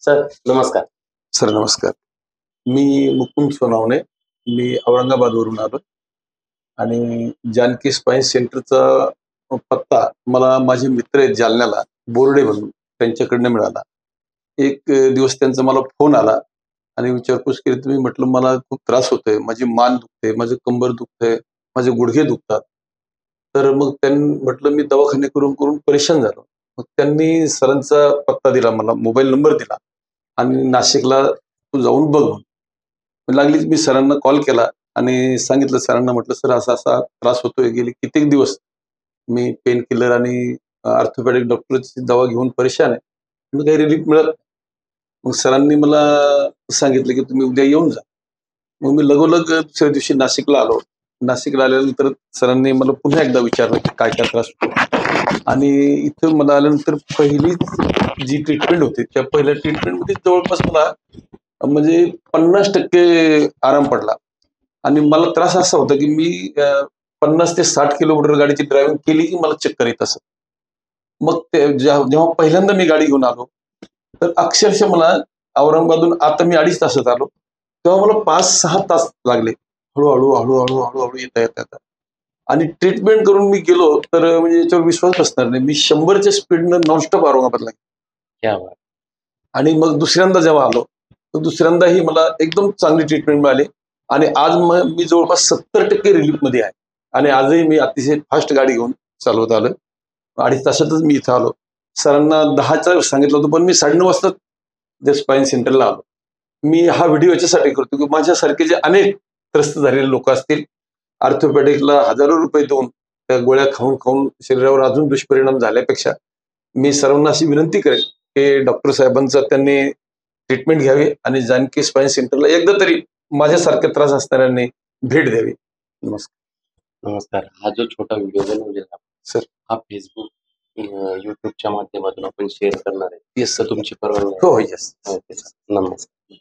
Sir नमस्कार. Sir नमस्कार. मी मुकुंद सोनावणे. मी औरंगाबादवरून आलो आणि जानकी स्पाईन सेंटरचा पत्ता मला माझे मित्र आहेत जालन्याला, बोर्डे म्हणून, त्यांच्याकडनं मिळाला. एक दिवस त्यांचा मला फोन आला आणि विचारपूस केली. तुम्ही म्हटलं मला खूप त्रास होतोय, माझी मान दुखते, माझं कंबर दुखतंय, माझे गुडघे दुखतात. तर मग त्यांनी म्हटलं मी दवाखाने करून करून परेशान झालो. मग त्यांनी सरांचा पत्ता दिला, मला मोबाईल नंबर दिला आणि नाशिकला तू जाऊन बघ म्हणून. लागलीच मी सरांना कॉल केला आणि सांगितलं सरांना, म्हटलं सर असा असा त्रास होतोय, गेले कित्येक दिवस मी पेन किलर आणि ऑर्थोपेडिक डॉक्टरची दवा घेऊन परेशान आहे, पण काही रिलीफ मिळत नाही. मग सरांनी मला सांगितलं की तुम्ही उद्या येऊन जा. मग मी लगोलग दुसऱ्या दिवशी नाशिकला आलो. नाशिकला आल्यानंतर सरांनी मला पुन्हा एकदा विचारलं की काय काय त्रास होतो, आणि इथं मला आल्यानंतर पहिली जी ट्रीटमेंट होती त्या पहिल्या ट्रीटमेंटमध्ये जवळपास मला म्हणजे 50% आराम पडला. आणि मला त्रास असा होता की मी 50 ते 60 किलोमीटर गाडीची ड्रायव्हिंग केली की मला चक्कर येत असत. मग ते जेव्हा पहिल्यांदा मी गाडी घेऊन आलो, तर अक्षरशः मला औरंगाबादून आता मी 2.5 तासात आलो, तेव्हा मला 5-6 तास लागले हळूहळू हळूहळू हळूहळू येता येता येता. आणि ट्रीटमेंट करून मी गेलो तर म्हणजे याच्यावर विश्वास बसणार नाही, मी 100च्या स्पीडनं नॉनस्टॉप औरंगाबादला गेलो. क्या बात. आणि मग दुसऱ्यांदा जेव्हा आलो, तर दुसऱ्यांदाही मला एकदम चांगली ट्रीटमेंट मिळाली आणि आज मी जवळपास 70% रिलीफमध्ये आहे. आणि आजही मी अतिशय फास्ट गाडी घेऊन चालवत आलोय. 2.5 तासातच मी इथं आलो. सरांना 10चा सांगितलं होतं, पण मी 9:30 वाजता त्या स्पाईन सेंटरला आलो. मी हा व्हिडिओ याच्यासाठी करतो की माझ्यासारखे जे अनेक त्रस्त झालेले लोक असतील, ऑर्थोपेडिकला हजारो रुपये देऊन त्या गोळ्या खाऊन खाऊन शरीरावर अजून दुष्परिणाम झाल्यापेक्षा मी सर्वांना अशी विनंती करेन की डॉक्टर साहेबांचा त्यांनी ट्रीटमेंट घ्यावी आणि जानकी स्पाईन सेंटरला एकदा तरी माझ्यासारखे त्रास असणाऱ्यांनी भेट द्यावी. नमस्कार. नमस्कार. हा जो छोटा व्हिडिओ बनवलेला सर. हा फेसबुक युट्यूबच्या माध्यमातून आपण शेअर करणार आहे. येस तर सर. तुमची परवानगी आहे? हो येस. Okay sir. नमस्कार.